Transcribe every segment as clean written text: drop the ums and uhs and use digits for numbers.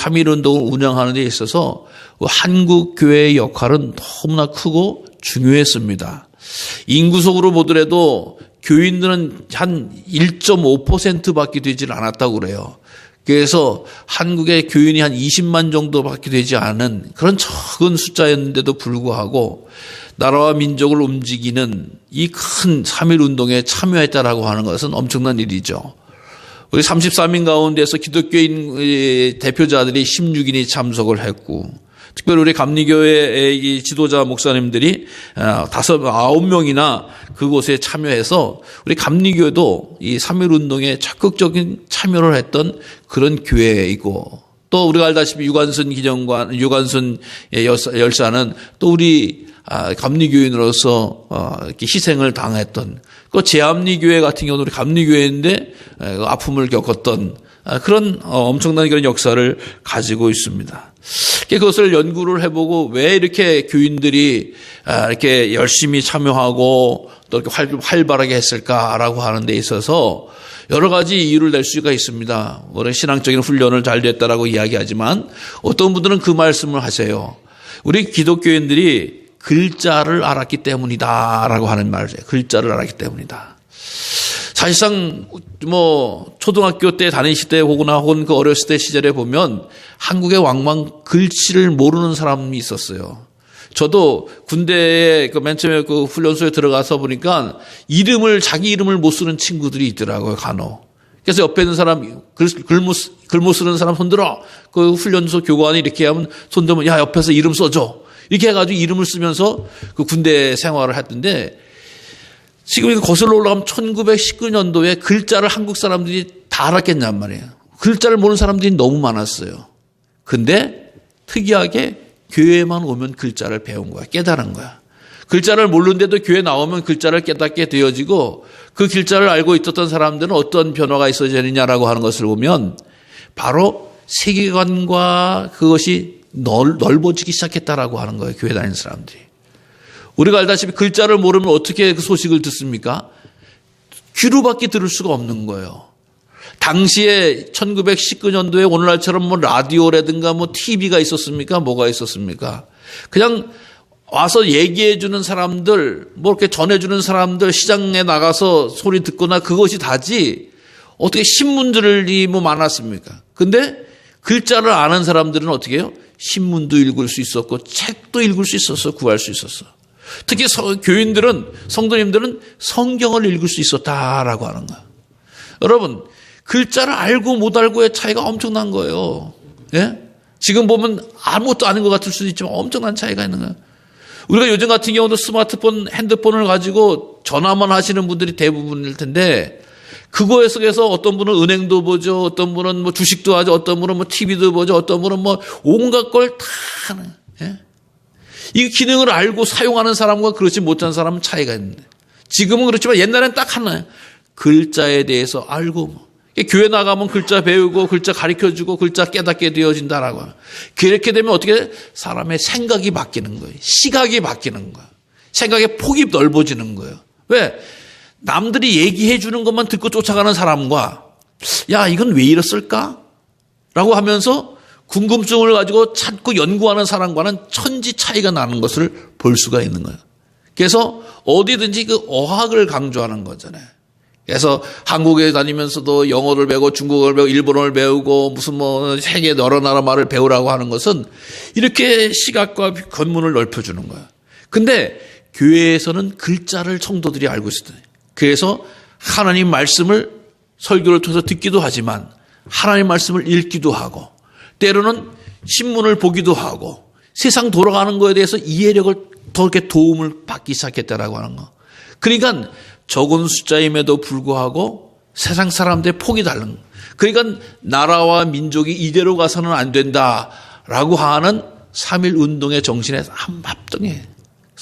3.1운동을 운영하는 데 있어서 한국 교회의 역할은 너무나 크고 중요했습니다. 인구속으로 보더라도 교인들은 한 1.5%밖에 되질 않았다고 그래요. 그래서 한국의 교인이 한 20만 정도밖에 되지 않은 그런 적은 숫자였는데도 불구하고 나라와 민족을 움직이는 이 큰 3.1운동에 참여했다라고 하는 것은 엄청난 일이죠. 우리 33인 가운데서 기독교인 대표자들이 16인이 참석을 했고, 특별히 우리 감리교회 지도자 목사님들이 9명이나 그곳에 참여해서 우리 감리교회도 이 3.1운동에 적극적인 참여를 했던 그런 교회이고, 또 우리가 알다시피 유관순 열사는 또 우리 감리교인으로서 이렇게 희생을 당했던, 그 제암리교회 같은 경우는 우리 감리교회인데 아픔을 겪었던 그런 엄청난 그런 역사를 가지고 있습니다. 그것을 연구를 해보고 왜 이렇게 교인들이 이렇게 열심히 참여하고 또 이렇게 활발하게 했을까라고 하는 데 있어서 여러 가지 이유를 낼 수가 있습니다. 우리 신앙적인 훈련을 잘 됐다라고 이야기하지만 어떤 분들은 그 말씀을 하세요. 우리 기독교인들이 글자를 알았기 때문이다라고 하는 말이에요. 글자를 알았기 때문이다. 사실상 초등학교 때 다니실 때 혹은 그 어렸을 때 시절에 보면 한국의 왕만 글씨를 모르는 사람이 있었어요. 저도 군대에 맨 처음에 그 훈련소에 들어가서 보니까 자기 이름을 못 쓰는 친구들이 있더라고요, 간혹. 그래서 옆에 있는 사람, 글 못 쓰는 사람 손들어. 그 훈련소 교관이 이렇게 하면 손들면, 야, 옆에서 이름 써줘. 이렇게 해가지고 이름을 쓰면서 그 군대 생활을 했던데, 지금 거슬러 올라가면 1919년도에 글자를 한국 사람들이 다 알았겠냔 말이에요. 글자를 모르는 사람들이 너무 많았어요. 근데 특이하게 교회에만 오면 글자를 배운 거야. 깨달은 거야. 글자를 모르는데도 교회 나오면 글자를 깨닫게 되어지고, 그 글자를 알고 있었던 사람들은 어떤 변화가 있어지느냐라고 하는 것을 보면 바로 세계관과 그것이 넓어지기 시작했다라고 하는 거예요. 교회 다니는 사람들이. 우리가 알다시피 글자를 모르면 어떻게 그 소식을 듣습니까? 귀로밖에 들을 수가 없는 거예요. 당시에 1919년도에 오늘날처럼 라디오라든가 TV가 있었습니까? 뭐가 있었습니까? 그냥 와서 얘기해 주는 사람들, 이렇게 전해 주는 사람들, 시장에 나가서 소리 듣거나 그것이 다지, 어떻게 신문들이 많았습니까? 근데 글자를 아는 사람들은 어떻게 해요? 신문도 읽을 수 있었고, 책도 읽을 수 있었어, 구할 수 있었어. 특히 교인들은, 성도님들은 성경을 읽을 수 있었다라고 하는 거야. 여러분, 글자를 알고 못 알고의 차이가 엄청난 거예요. 예? 지금 보면 아무것도 아닌 것 같을 수도 있지만 엄청난 차이가 있는 거예요. 우리가 요즘 같은 경우도 스마트폰, 핸드폰을 가지고 전화만 하시는 분들이 대부분일 텐데, 그거에 속에서 어떤 분은 은행도 보죠, 어떤 분은 주식도 하죠, 어떤 분은 TV도 보죠, 어떤 분은 온갖 걸 다 하는, 예? 이 기능을 알고 사용하는 사람과 그렇지 못한 사람은 차이가 있는데, 지금은 그렇지만 옛날엔 딱 하나예요. 글자에 대해서 알고, 교회 나가면 글자 배우고 글자 가르쳐주고 글자 깨닫게 되어진다라고. 그렇게 되면 어떻게 사람의 생각이 바뀌는 거예요. 시각이 바뀌는 거예요. 생각의 폭이 넓어지는 거예요. 왜? 남들이 얘기해 주는 것만 듣고 쫓아가는 사람과 야, 이건 왜 이랬을까? 라고 하면서 궁금증을 가지고 찾고 연구하는 사람과는 천지 차이가 나는 것을 볼 수가 있는 거예요. 그래서 어디든지 그 어학을 강조하는 거잖아요. 그래서 한국에 다니면서도 영어를 배우고 중국어를 배우고 일본어를 배우고 무슨 세계 여러 나라 말을 배우라고 하는 것은 이렇게 시각과 견문을 넓혀주는 거야. 근데 교회에서는 글자를 성도들이 알고 있어요. 그래서 하나님 말씀을 설교를 통해서 듣기도 하지만 하나님 말씀을 읽기도 하고 때로는 신문을 보기도 하고 세상 돌아가는 거에 대해서 이해력을 더 이렇게 도움을 받기 시작했다라고 하는 거. 그러니까 적은 숫자임에도 불구하고 세상 사람들의 폭이 다른 거예요. 그러니까 나라와 민족이 이대로 가서는 안 된다라고 하는 3.1 운동의 정신에 합동해.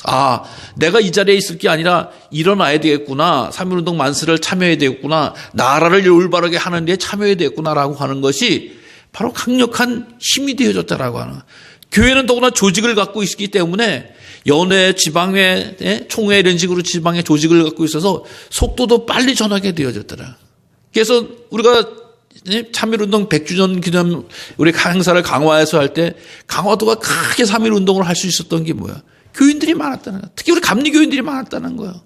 아, 내가 이 자리에 있을 게 아니라 일어나야 되겠구나. 3.1 운동 만세를 참여해야 되겠구나. 나라를 올바르게 하는 데 참여해야 되겠구나라고 하는 것이 바로 강력한 힘이 되어졌다라고 하는 거예요. 교회는 더구나 조직을 갖고 있기 때문에 연회, 지방회, 총회 이런 식으로 지방의 조직을 갖고 있어서 속도도 빨리 전하게 되어졌더라. 그래서 우리가 3.1운동 100주년 기념 우리 행사를 강화해서 할 때 강화도가 크게 3.1운동을 할 수 있었던 게 뭐야? 교인들이 많았다는 거야. 특히 우리 감리교인들이 많았다는 거예요.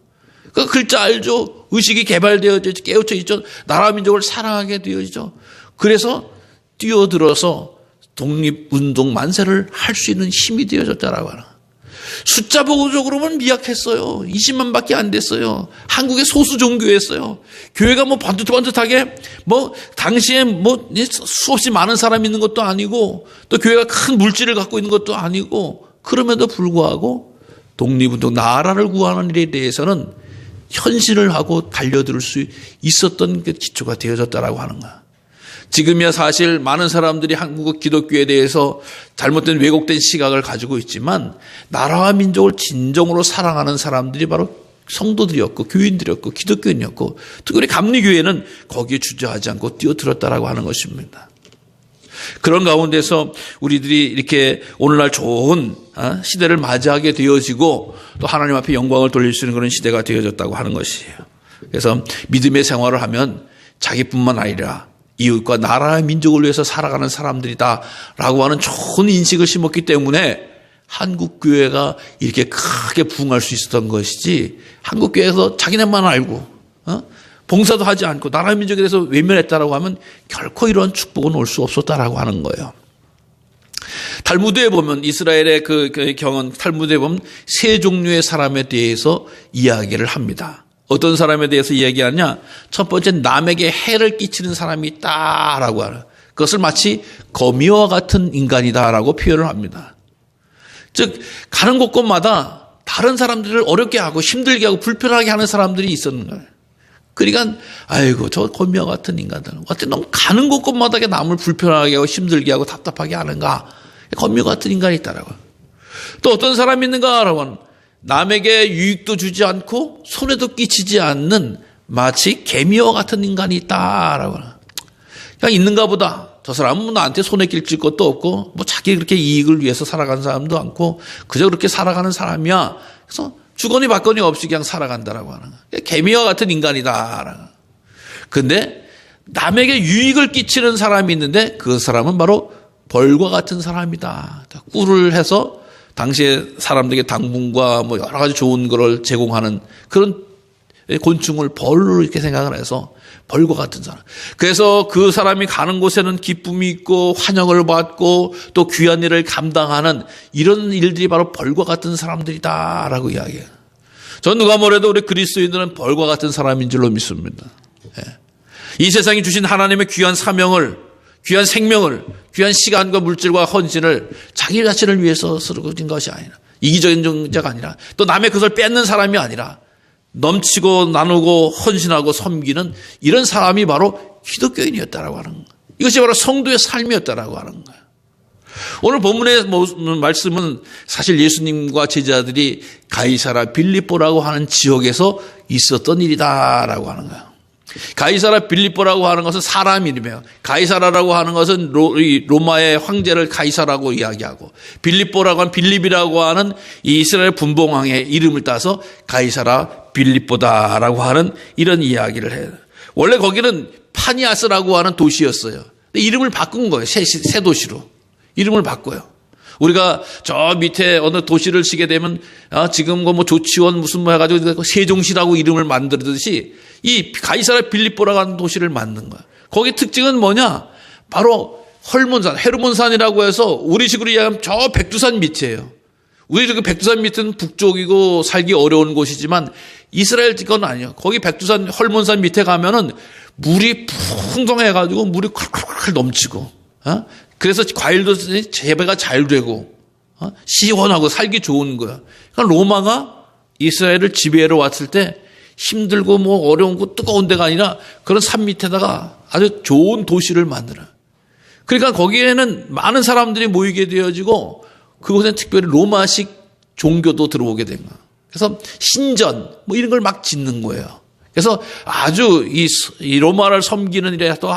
그 글자 알죠? 의식이 개발되어져 있죠. 깨우쳐 있죠. 나라 민족을 사랑하게 되어지죠. 그래서 뛰어들어서 독립운동 만세를 할 수 있는 힘이 되어졌다라고 하는. 숫자 보고적으로는 미약했어요. 20만밖에 안 됐어요. 한국의 소수 종교였어요. 교회가 뭐 반듯반듯하게 뭐 당시에 뭐 수없이 많은 사람이 있는 것도 아니고 또 교회가 큰 물질을 갖고 있는 것도 아니고 그럼에도 불구하고 독립운동 나라를 구하는 일에 대해서는 헌신을 하고 달려들 수 있었던 그 기초가 되어졌다라고 하는 거야. 지금이야 사실 많은 사람들이 한국 기독교에 대해서 잘못된 왜곡된 시각을 가지고 있지만 나라와 민족을 진정으로 사랑하는 사람들이 바로 성도들이었고 교인들이었고 기독교인이었고 특히 우리 감리교회는 거기에 주저하지 않고 뛰어들었다라고 하는 것입니다. 그런 가운데서 우리들이 이렇게 오늘날 좋은 시대를 맞이하게 되어지고 또 하나님 앞에 영광을 돌릴 수 있는 그런 시대가 되어졌다고 하는 것이에요. 그래서 믿음의 생활을 하면 자기뿐만 아니라 이웃과 나라의 민족을 위해서 살아가는 사람들이다라고 하는 좋은 인식을 심었기 때문에 한국교회가 이렇게 크게 부흥할 수 있었던 것이지 한국교회에서 자기네만 알고 봉사도 하지 않고 나라의 민족에 대해서 외면했다라고 하면 결코 이런 축복은 올 수 없었다라고 하는 거예요. 탈무드에 보면 이스라엘의 그 경험 탈무드에 보면 세 종류의 사람에 대해서 이야기를 합니다. 어떤 사람에 대해서 이야기하냐? 첫 번째 남에게 해를 끼치는 사람이 있다라고 하는 그것을 마치 거미와 같은 인간이다라고 표현을 합니다. 즉 가는 곳곳마다 다른 사람들을 어렵게 하고 힘들게 하고 불편하게 하는 사람들이 있었는 거예요. 그러니까 아이고 저 거미와 같은 인간들 어떻게 너무 가는 곳곳마다 남을 불편하게 하고 힘들게 하고 답답하게 하는가? 거미와 같은 인간이 있다라고. 또 어떤 사람이 있는가라고 하는 남에게 유익도 주지 않고 손해도 끼치지 않는 마치 개미와 같은 인간이 있다라고 하는. 그냥 있는가 보다. 저 사람은 나한테 손해 끼칠 것도 없고 뭐 자기 그렇게 이익을 위해서 살아가는 사람도 않고 그저 그렇게 살아가는 사람이야. 그래서 주거니 받거니 없이 그냥 살아간다라고 하는 거야. 개미와 같은 인간이다. 근데 남에게 유익을 끼치는 사람이 있는데 그 사람은 바로 벌과 같은 사람이다. 꿀을 해서 당시에 사람들에게 당분과 뭐 여러 가지 좋은 거를 제공하는 그런 곤충을 벌로 이렇게 생각을 해서 벌과 같은 사람. 그래서 그 사람이 가는 곳에는 기쁨이 있고 환영을 받고 또 귀한 일을 감당하는 이런 일들이 바로 벌과 같은 사람들이다라고 이야기해요. 전 누가 뭐래도 우리 그리스도인들은 벌과 같은 사람인 줄로 믿습니다. 이 세상이 주신 하나님의 귀한 사명을 귀한 생명을, 귀한 시간과 물질과 헌신을 자기 자신을 위해서 쓰러진 것이 아니라 이기적인 존재가 아니라 또 남의 것을 뺏는 사람이 아니라 넘치고 나누고 헌신하고 섬기는 이런 사람이 바로 기독교인이었다라고 하는 거예요. 이것이 바로 성도의 삶이었다라고 하는 거예요. 오늘 본문의 말씀은 사실 예수님과 제자들이 가이사라 빌립보라고 하는 지역에서 있었던 일이다라고 하는 거예요. 가이사라 빌립보라고 하는 것은 사람 이름이에요. 가이사라라고 하는 것은 로마의 황제를 가이사라고 이야기하고 빌립보라고 하는 빌립이라고 하는 이 이스라엘 분봉왕의 이름을 따서 가이사라 빌립보다라고 하는 이런 이야기를 해요. 원래 거기는 파니아스라고 하는 도시였어요. 근데 이름을 바꾼 거예요. 새 도시로. 이름을 바꿔요. 우리가 저 밑에 어느 도시를 치게 되면 지금 뭐 조치원 무슨 뭐 해가지고 세종시라고 이름을 만들듯이 이 가이사라 빌립보라고 하는 도시를 만든 거야. 거기 특징은 뭐냐? 바로 헐몬산, 헤르몬산이라고 해서 우리식으로 이야기하면 저 백두산 밑이에요. 우리 그 백두산 밑은 북쪽이고 살기 어려운 곳이지만 이스라엘 건 아니에요. 거기 백두산 헐몬산 밑에 가면은 물이 풍성해가지고 물이 콸콸콸 넘치고, 그래서 과일도 재배가 잘 되고, 시원하고 살기 좋은 거야. 그러니까 로마가 이스라엘을 지배하러 왔을 때 힘들고 뭐 어려운 거 뜨거운 데가 아니라 그런 산 밑에다가 아주 좋은 도시를 만들어요. 그러니까 거기에는 많은 사람들이 모이게 되어지고 그곳엔 특별히 로마식 종교도 들어오게 된 거예요. 그래서 신전 뭐 이런 걸 막 짓는 거예요. 그래서 아주 이 로마를 섬기는 일에 또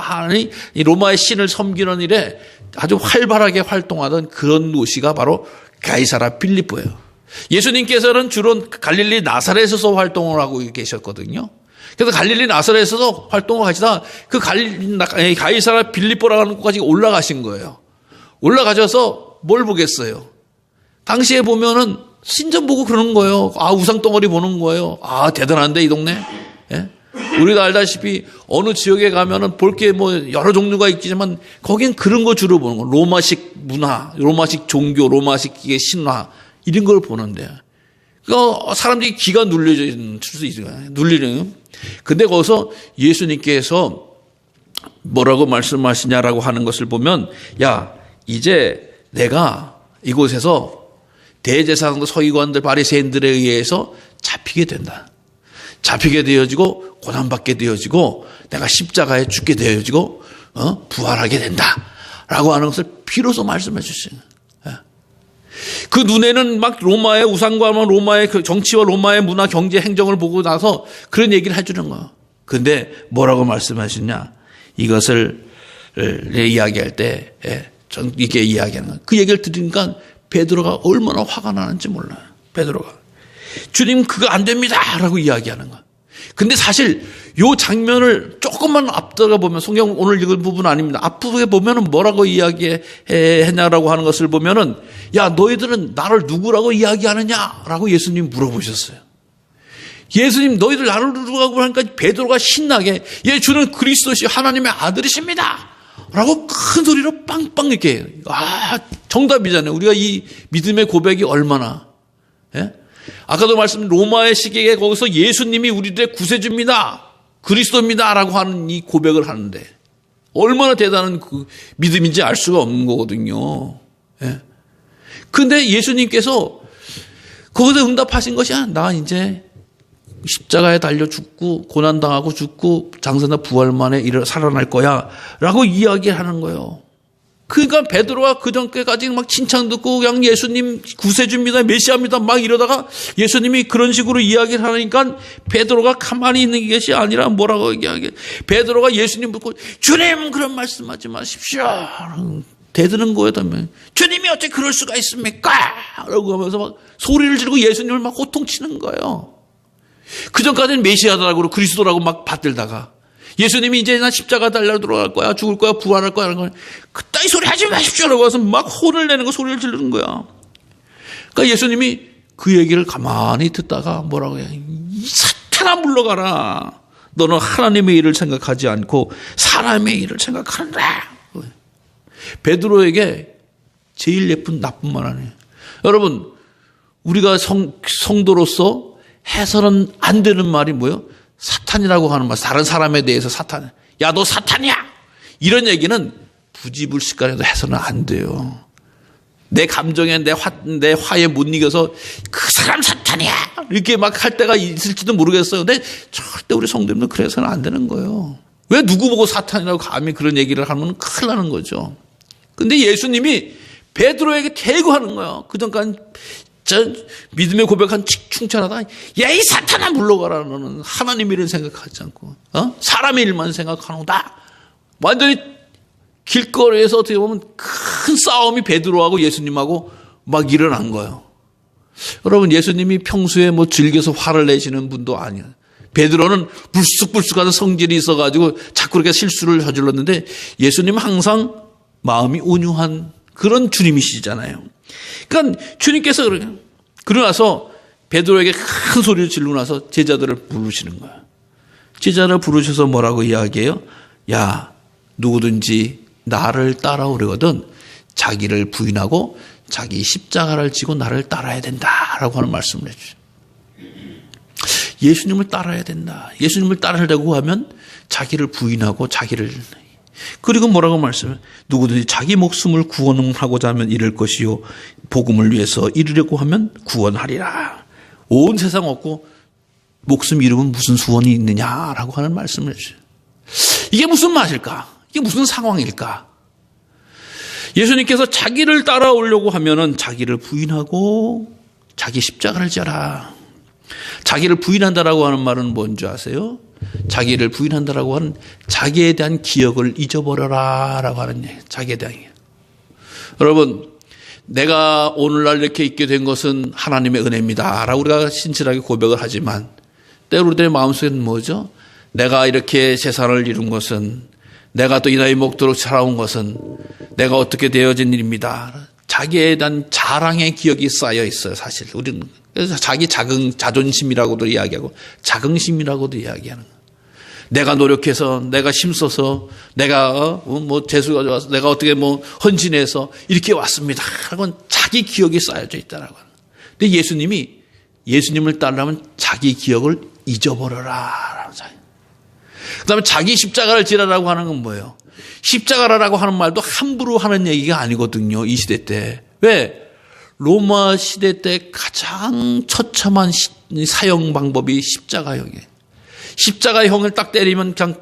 이 로마의 신을 섬기는 일에 아주 활발하게 활동하던 그런 도시가 바로 가이사라 빌립보예요. 예수님께서는 주로 갈릴리 나사렛에서 활동을 하고 계셨거든요. 그래서 갈릴리 나사렛에서 활동을 하시다 그 갈릴리 가이사랴 빌립보라는 곳까지 올라가신 거예요. 올라가셔서 뭘 보겠어요? 당시에 보면은 신전 보고 그러는 거예요. 아, 우상덩어리 보는 거예요. 아, 대단한데 이 동네. 예? 우리도 알다시피 어느 지역에 가면은 볼 게 뭐 여러 종류가 있지만 거긴 그런 거 주로 보는 거. 로마식 문화, 로마식 종교, 로마식 신화 이런 걸 보는데. 그러니까 사람들이 기가 눌려질 수 있어요. 눌리는. 근데 거기서 예수님께서 뭐라고 말씀하시냐라고 하는 것을 보면, 야, 이제 내가 이곳에서 대제사장들, 서기관들, 바리새인들에 의해서 잡히게 된다. 잡히게 되어지고 고난받게 되어지고 내가 십자가에 죽게 되어지고 부활하게 된다라고 하는 것을 비로소 말씀해 주시는 거예요. 그 눈에는 막 로마의 우상과 로마의 그 정치와 로마의 문화, 경제, 행정을 보고 나서 그런 얘기를 해주는 거예요. 근데 뭐라고 말씀하시냐? 이것을 이야기할 때 전 이게 이야기하는 거예요. 그 얘기를 들으니까 베드로가 얼마나 화가 나는지 몰라요. 베드로가. 주님 그거 안 됩니다 라고 이야기하는 거야. 근데 사실 요 장면을 조금만 앞들어가 보면 성경 오늘 읽은 부분 아닙니다. 앞부분에 보면은 뭐라고 이야기했냐라고 하는 것을 보면은 야 너희들은 나를 누구라고 이야기하느냐라고 예수님 물어보셨어요. 예수님 너희들 나를 누구라고 하니까 베드로가 신나게 예 주는 그리스도시 하나님의 아들이십니다 라고 큰 소리로 빵빵 이렇게 정답이잖아요. 우리가 이 믿음의 고백이 얼마나 아까도 말씀 로마의 시기에 거기서 예수님이 우리들의 구세주입니다. 그리스도입니다. 라고 하는 이 고백을 하는데 얼마나 대단한 그 믿음인지 알 수가 없는 거거든요. 그런데 예수님께서 거기서 응답하신 것이 나 이제 십자가에 달려 죽고 고난당하고 죽고 장사나 부활 만에 살아날 거야 라고 이야기하는 거예요. 그러니까 베드로가 그전까지 막 칭찬 듣고 그냥 예수님 구세주입니다, 메시아입니다 막 이러다가 예수님이 그런 식으로 이야기를 하니까 베드로가 가만히 있는 것이 아니라 뭐라고 이야기해. 베드로가 예수님 묻고 주님 그런 말씀하지 마십시오. 대드는 거예요. 주님이 어떻게 그럴 수가 있습니까? 라고 하면서 막 소리를 지르고 예수님을 막 호통치는 거예요. 그전까지는 메시아라고 그리스도라고 막 받들다가 예수님이 이제 나 십자가 달려 들어갈 거야, 죽을 거야, 부활할 거야, 라는 걸 그따위 소리 하지 마십시오라고 해서 막 혼을 내는 거 소리를 지르는 거야. 그러니까 예수님이 그 얘기를 가만히 듣다가 뭐라고 해? 이 사탄아 물러가라. 너는 하나님의 일을 생각하지 않고 사람의 일을 생각한다. 베드로에게 제일 예쁜 나쁜 말 아니에요. 여러분, 우리가 성도로서 해서는 안 되는 말이 뭐예요? 사탄이라고 하는 말, 다른 사람에 대해서 사탄. 야, 너 사탄이야! 이런 얘기는 부지불식간에도 해서는 안 돼요. 내 감정에, 내 화에 못 이겨서 그 사람 사탄이야! 이렇게 막 할 때가 있을지도 모르겠어요. 근데 절대 우리 성도님들 그래서는 안 되는 거예요. 왜 누구 보고 사탄이라고 감히 그런 얘기를 하면 큰일 나는 거죠. 근데 예수님이 베드로에게 대구하는 거예요. 그전까지 믿음의 고백한 충천하다. 야, 이 사탄아 물러가라. 너는 하나님 일을 생각하지 않고 사람의 일만 생각하는다. 완전히 길거리에서 어떻게 보면 큰 싸움이 베드로하고 예수님하고 막 일어난 거예요. 여러분, 예수님이 평소에 뭐 즐겨서 화를 내시는 분도 아니에요. 베드로는 불쑥불쑥하는 성질이 있어가지고 자꾸 그렇게 실수를 저질렀는데 예수님은 항상 마음이 온유한 그런 주님이시잖아요. 그러니까 주님께서 그러고 나서 베드로에게 큰 소리를 지르고 나서 제자들을 부르시는 거예요. 제자를 부르셔서 뭐라고 이야기해요? 야, 누구든지 나를 따라오려거든 자기를 부인하고 자기 십자가를 지고 나를 따라야 된다라고 하는 말씀을 해주죠. 예수님을 따라야 된다. 예수님을 따르려고 하면 자기를 부인하고 자기를 그리고 뭐라고 말씀해요? 누구든지 자기 목숨을 구원하고자 하면 잃을 것이요 복음을 위해서 잃으려고 하면 구원하리라. 온 세상 얻고 목숨 잃으면 무슨 수원이 있느냐라고 하는 말씀을 해주세요. 이게 무슨 맛일까? 이게 무슨 상황일까? 예수님께서 자기를 따라오려고 하면은 자기를 부인하고 자기 십자가를 져라. 자기를 부인한다라고 하는 말은 뭔지 아세요? 자기를 부인한다라고 하는 자기에 대한 기억을 잊어버려라라고 하는 얘기예요. 자기에 대한 기억. 여러분, 내가 오늘날 이렇게 있게 된 것은 하나님의 은혜입니다 라고 우리가 신실하게 고백을 하지만 때로 내 마음속에는 뭐죠? 내가 이렇게 재산을 이룬 것은, 내가 또 이 나이 먹도록 살아온 것은 내가 어떻게 되어진 일입니다. 자기에 대한 자랑의 기억이 쌓여 있어요, 사실. 우리는. 그래서 자기 자존심이라고도 이야기하고 자긍심이라고도 이야기하는 거예요. 내가 노력해서, 내가 힘써서, 내가 재수가 좋아서, 내가 어떻게 헌신해서 이렇게 왔습니다. 그건 자기 기억이 쌓여져 있다라고 하는 거예요. 근데 예수님을 따르려면 자기 기억을 잊어버려라. 그 다음에 자기 십자가를 지라라고 하는 건 뭐예요? 십자가라고 하는 말도 함부로 하는 얘기가 아니거든요. 이 시대 때. 왜? 로마 시대 때 가장 처참한 사형 방법이 십자가형이에요. 십자가형을 딱 때리면 그냥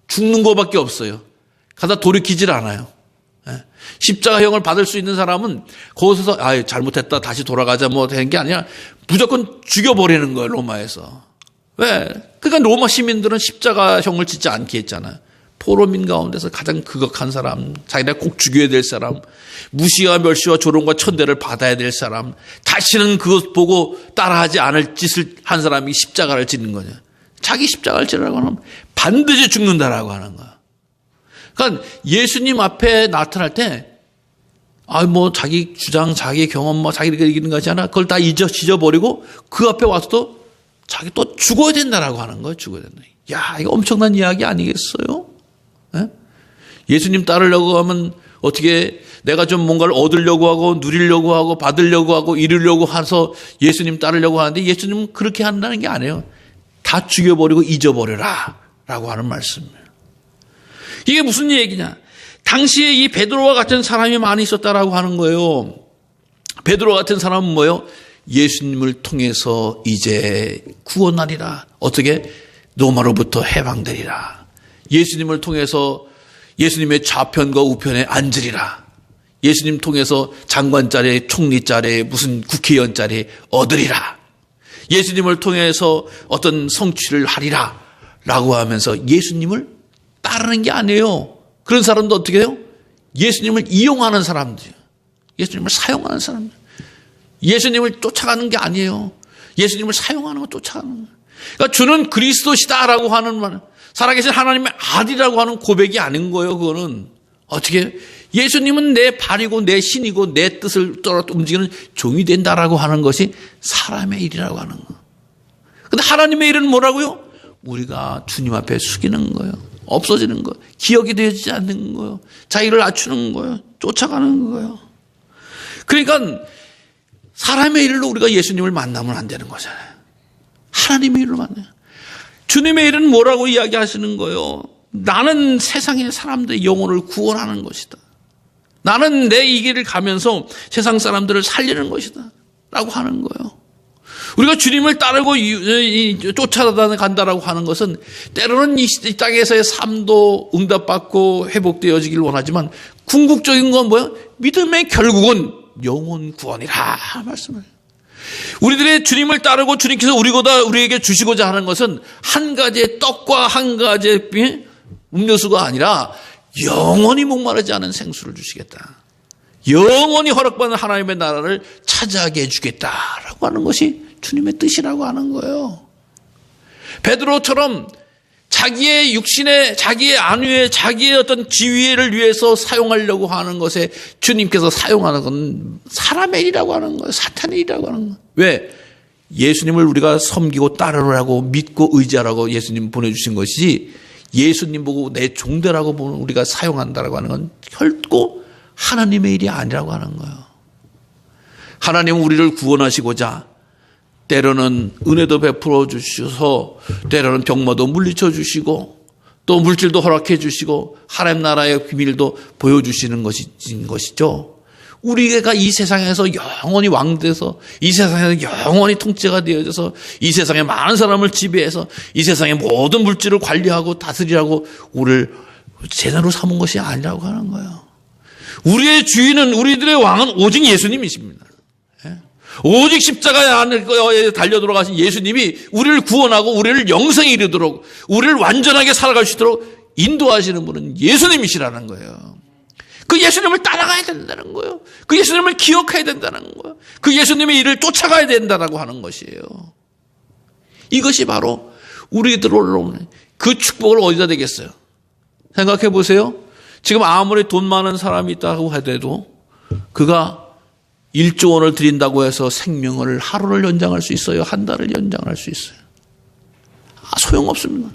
죽는 것밖에 없어요. 가다 돌이키질 않아요. 십자가형을 받을 수 있는 사람은 거기서 잘못했다 다시 돌아가자 되는 게 아니라 무조건 죽여버리는 거예요, 로마에서. 왜? 그러니까 로마 시민들은 십자가형을 짓지 않게 했잖아요. 포로민 가운데서 가장 극악한 사람, 자기네가 꼭 죽여야 될 사람, 무시와 멸시와 조롱과 천대를 받아야 될 사람, 다시는 그것 보고 따라하지 않을 짓을 한 사람이 십자가를 짓는 거냐. 자기 십자가를 지라고 하면 반드시 죽는다라고 하는 거야. 그러니까 예수님 앞에 나타날 때, 자기 주장, 자기 경험, 자기가 이기는 것이 아니라 그걸 다 잊어버리고 그 앞에 와서도 자기 또 죽어야 된다라고 하는 거예요. 죽어야 된다. 야, 이거 엄청난 이야기 아니겠어요? 예? 예수님 따르려고 하면 어떻게 내가 좀 뭔가를 얻으려고 하고 누리려고 하고 받으려고 하고 이루려고 해서 예수님 따르려고 하는데 예수님은 그렇게 한다는 게 아니에요. 다 죽여버리고 잊어버려라 라고 하는 말씀이에요. 이게 무슨 얘기냐? 당시에 이 베드로와 같은 사람이 많이 있었다라고 하는 거예요. 베드로 같은 사람은 뭐예요? 예수님을 통해서 이제 구원하리라. 어떻게? 로마로부터 해방되리라. 예수님을 통해서 예수님의 좌편과 우편에 앉으리라. 예수님 통해서 장관 자리, 총리 자리, 무슨 국회의원 자리 얻으리라. 예수님을 통해서 어떤 성취를 하리라. 라고 하면서 예수님을 따르는 게 아니에요. 그런 사람도 어떻게 해요? 예수님을 이용하는 사람들, 예수님을 사용하는 사람들. 예수님을 쫓아가는 게 아니에요. 예수님을 사용하는 거 쫓아가는 거예요. 그러니까 주는 그리스도시다라고 하는 말, 살아계신 하나님의 아들이라고 하는 고백이 아닌 거예요. 그거는 어떻게 예수님은 내 발이고 내 신이고 내 뜻을 따라 움직이는 종이 된다라고 하는 것이 사람의 일이라고 하는 거예요. 그런데 하나님의 일은 뭐라고요? 우리가 주님 앞에 숙이는 거예요. 없어지는 거예요. 기억이 되지 않는 거예요. 자기를 낮추는 거예요. 쫓아가는 거예요. 그러니까 사람의 일로 우리가 예수님을 만나면 안 되는 거잖아요. 하나님의 일로 만나요. 주님의 일은 뭐라고 이야기하시는 거예요? 나는 세상의 사람들의 영혼을 구원하는 것이다. 나는 내 이 길을 가면서 세상 사람들을 살리는 것이다. 라고 하는 거예요. 우리가 주님을 따르고 쫓아간다라고 하는 것은 때로는 이 땅에서의 삶도 응답받고 회복되어지길 원하지만 궁극적인 건 뭐예요? 믿음의 결국은 영혼 구원이라 말씀을. 우리들의 주님을 따르고 주님께서 우리에게 주시고자 하는 것은 한 가지의 떡과 한 가지의 음료수가 아니라 영원히 목마르지 않은 생수를 주시겠다. 영원히 허락받는 하나님의 나라를 차지하게 해주겠다라고 하는 것이 주님의 뜻이라고 하는 거예요. 베드로처럼 자기의 육신에, 자기의 안위에, 자기의 어떤 지위를 위해서 사용하려고 하는 것에 주님께서 사용하는 건 사람의 일이라고 하는 거예요. 사탄의 일이라고 하는 거예요. 왜? 예수님을 우리가 섬기고 따르라고 믿고 의지하라고 예수님 보내주신 것이지 예수님 보고 내 종되라고 보는 우리가 사용한다라고 하는 건 결코 하나님의 일이 아니라고 하는 거예요. 하나님은 우리를 구원하시고자 때로는 은혜도 베풀어 주셔서 때로는 병마도 물리쳐 주시고 또 물질도 허락해 주시고 하나님 나라의 비밀도 보여주시는 것이죠. 우리가 이 세상에서 영원히 왕돼서 이 세상에서 영원히 통치가 되어져서 이 세상에 많은 사람을 지배해서 이 세상의 모든 물질을 관리하고 다스리라고 우리를 제자로 삼은 것이 아니라고 하는 거예요. 우리의 주인은, 우리들의 왕은 오직 예수님이십니다. 오직 십자가에 안에 달려 돌아가신 예수님이 우리를 구원하고 우리를 영생에 이르도록 우리를 완전하게 살아갈 수 있도록 인도하시는 분은 예수님이시라는 거예요. 그 예수님을 따라가야 된다는 거예요. 그 예수님을 기억해야 된다는 거예요. 그 예수님의 일을 쫓아가야 된다고 하는 것이에요. 이것이 바로 우리들로 그 축복을 어디다 대겠어요? 생각해 보세요. 지금 아무리 돈 많은 사람이 있다고 하더라도 그가 1조 원을 드린다고 해서 생명을 하루를 연장할 수 있어요? 한 달을 연장할 수 있어요? 소용없습니다.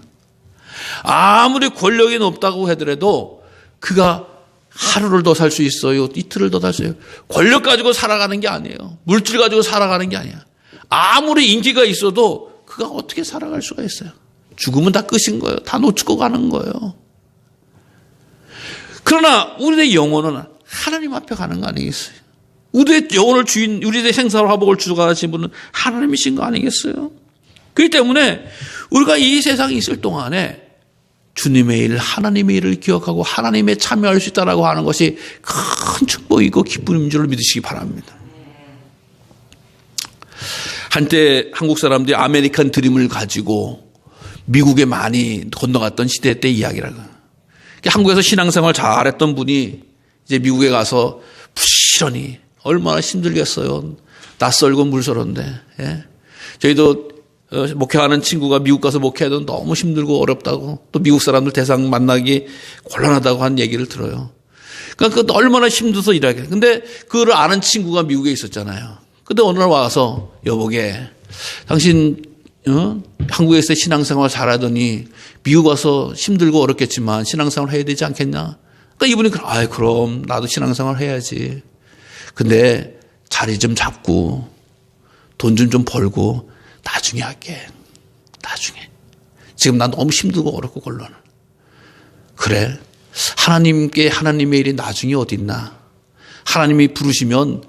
아무리 권력이 높다고 하더라도 그가 하루를 더 살 수 있어요? 이틀을 더 살 수 있어요? 권력 가지고 살아가는 게 아니에요. 물질 가지고 살아가는 게 아니야. 아무리 인기가 있어도 그가 어떻게 살아갈 수가 있어요? 죽으면 다 끝인 거예요. 다 놓치고 가는 거예요. 그러나 우리의 영혼은 하나님 앞에 가는 거 아니겠어요? 우리의 영혼을 주인, 우리의 생사와 화복을 주관하신 분은 하나님이신 거 아니겠어요? 그렇기 때문에 우리가 이 세상에 있을 동안에 주님의 일, 하나님의 일을 기억하고 하나님에 참여할 수 있다라고 하는 것이 큰 축복이고 기쁨인 줄 믿으시기 바랍니다. 한때 한국 사람들이 아메리칸 드림을 가지고 미국에 많이 건너갔던 시대 때 이야기라고. 한국에서 신앙생활 잘했던 분이 이제 미국에 가서 부지런히 얼마나 힘들겠어요. 낯설고 물설었는데. 예. 저희도 목회하는 친구가 미국 가서 목회하던 너무 힘들고 어렵다고 또 미국 사람들 대상 만나기 곤란하다고 한 얘기를 들어요. 그러니까 그 얼마나 힘들어서 일하게. 근데 그걸 아는 친구가 미국에 있었잖아요. 근데 어느 날 와서 여보게 당신 한국에서 신앙생활 잘하더니 미국 와서 힘들고 어렵겠지만 신앙생활 해야 되지 않겠냐? 그러니까 이분이 그럼 나도 신앙생활 해야지. 근데 자리 좀 잡고 돈 좀 벌고 나중에 할게. 나중에. 지금 난 너무 힘들고 어렵고 곤란해. 그래. 하나님께 하나님의 일이 나중에 어디 있나? 하나님이 부르시면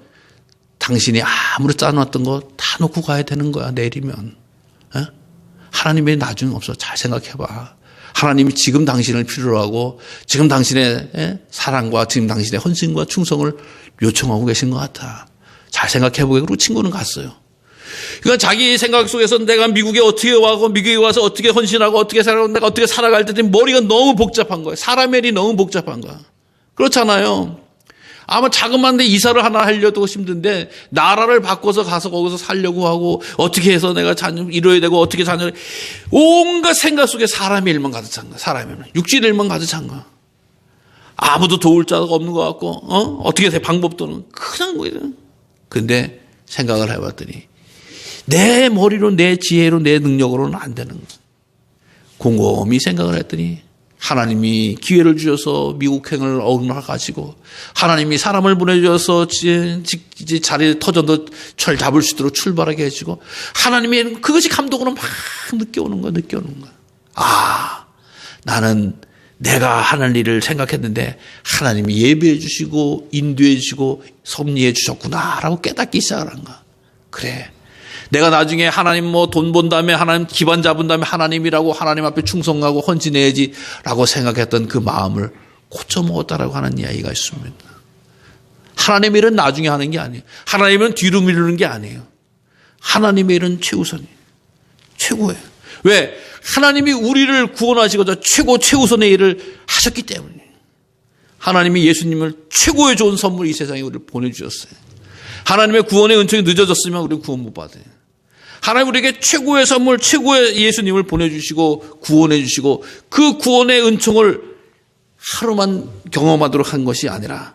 당신이 아무리 짜놨던 거 다 놓고 가야 되는 거야. 내일이면. 에? 하나님의 나중에 없어. 잘 생각해봐. 하나님이 지금 당신을 필요로 하고 지금 당신의 사랑과 지금 당신의 헌신과 충성을 요청하고 계신 것 같아. 잘 생각해보게. 그리고 친구는 갔어요. 그러니까 자기 생각 속에서 내가 미국에 어떻게 와고 미국에 와서 어떻게 헌신하고 어떻게 살아가고 내가 어떻게 살아갈 때 머리가 너무 복잡한 거예요. 사람의 일이 너무 복잡한 거야. 그렇잖아요. 아마 자그마한 데 이사를 하나 하려도 힘든데 나라를 바꿔서 가서 거기서 살려고 하고 어떻게 해서 내가 자녀 이뤄야 되고 어떻게 자녀를 온갖 생각 속에 사람의 일만 가득 찬 거야. 사람의 일. 육신의 일만 가득 찬 거야. 아무도 도울 자가 없는 것 같고 어떻게 돼 방법도는 그냥 거예요. 근데 생각을 해봤더니 내 머리로 내 지혜로 내 능력으로는 안 되는 거예요. 곰곰이 생각을 했더니 하나님이 기회를 주셔서 미국행을 어긋나가지고 하나님이 사람을 보내주셔서 자리에 터져도 철 잡을 수 있도록 출발하게 해주고 하나님이 그것이 감동으로 막 느껴오는 거야. 나는 내가 하는 일을 생각했는데 하나님이 예배해 주시고 인도해 주시고 섭리해 주셨구나라고 깨닫기 시작한 거야. 그래. 내가 나중에 하나님 돈 번 다음에 하나님 기반 잡은 다음에 하나님이라고 하나님 앞에 충성하고 헌신해야지라고 생각했던 그 마음을 고쳐먹었다라고 하는 이야기가 있습니다. 하나님의 일은 나중에 하는 게 아니에요. 하나님은 뒤로 미루는 게 아니에요. 하나님의 일은 최우선이에요. 최고예요. 왜? 하나님이 우리를 구원하시고자 최우선의 일을 하셨기 때문이에요. 하나님이 예수님을 최고의 좋은 선물 이 세상에 우리를 보내주셨어요. 하나님의 구원의 은총이 늦어졌으면 우리는 구원 못 받아요. 하나님 우리에게 최고의 선물, 최고의 예수님을 보내주시고 구원해 주시고 그 구원의 은총을 하루만 경험하도록 한 것이 아니라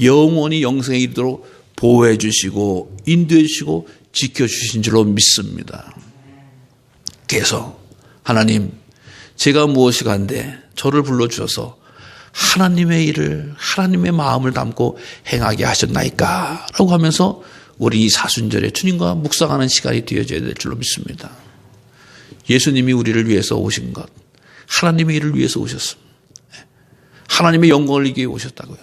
영원히 영생에 이르도록 보호해 주시고 인도해 주시고 지켜주신 줄로 믿습니다. 그래서 하나님 제가 무엇이 간데 저를 불러주셔서 하나님의 일을 하나님의 마음을 담고 행하게 하셨나이까 라고 하면서 우리 사순절에 주님과 묵상하는 시간이 되어져야 될 줄로 믿습니다. 예수님이 우리를 위해서 오신 것 하나님의 일을 위해서 오셨습니다. 하나님의 영광을 이기 위해 오셨다고요.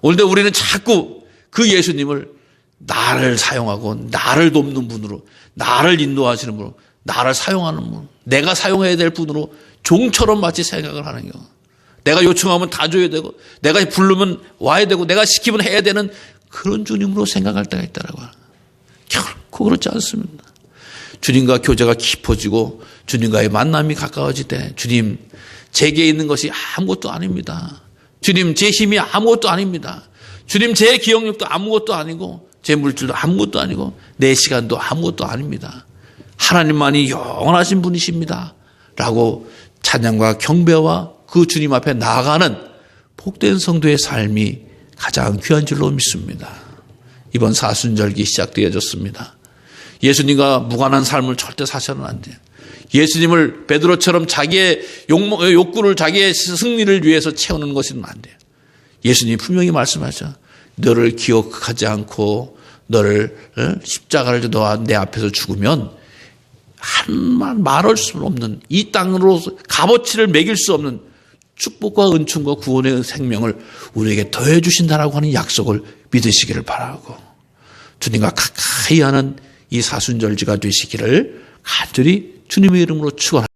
오늘도 우리는 자꾸 그 예수님을 나를 사용하고 나를 돕는 분으로 나를 인도하시는 분으로 나를 사용하는 분 내가 사용해야 될 분으로 종처럼 마치 생각을 하는 경우 내가 요청하면 다 줘야 되고 내가 부르면 와야 되고 내가 시키면 해야 되는 그런 주님으로 생각할 때가 있다라고 하는 거예요. 결코 그렇지 않습니다. 주님과 교제가 깊어지고 주님과의 만남이 가까워질 때 주님 제게 있는 것이 아무것도 아닙니다. 주님 제 힘이 아무것도 아닙니다. 주님 제 기억력도 아무것도 아니고 제 물질도 아무것도 아니고 내 시간도 아무것도 아닙니다. 하나님만이 영원하신 분이십니다. 라고 찬양과 경배와 그 주님 앞에 나아가는 복된 성도의 삶이 가장 귀한 줄로 믿습니다. 이번 사순절기 시작되어졌습니다. 예수님과 무관한 삶을 절대 사셔는 안 돼요. 예수님을 베드로처럼 자기의 욕구를, 자기의 승리를 위해서 채우는 것은 안 돼요. 예수님이 분명히 말씀하죠. 너를 기억하지 않고 너를 십자가를 너와 내 앞에서 죽으면 한말 말할 수 없는, 이 땅으로 값어치를 매길 수 없는 축복과 은총과 구원의 생명을 우리에게 더해 주신다라고 하는 약속을 믿으시기를 바라고, 주님과 가까이 하는 이 사순절기가 되시기를 간절히 주님의 이름으로 축원합니다.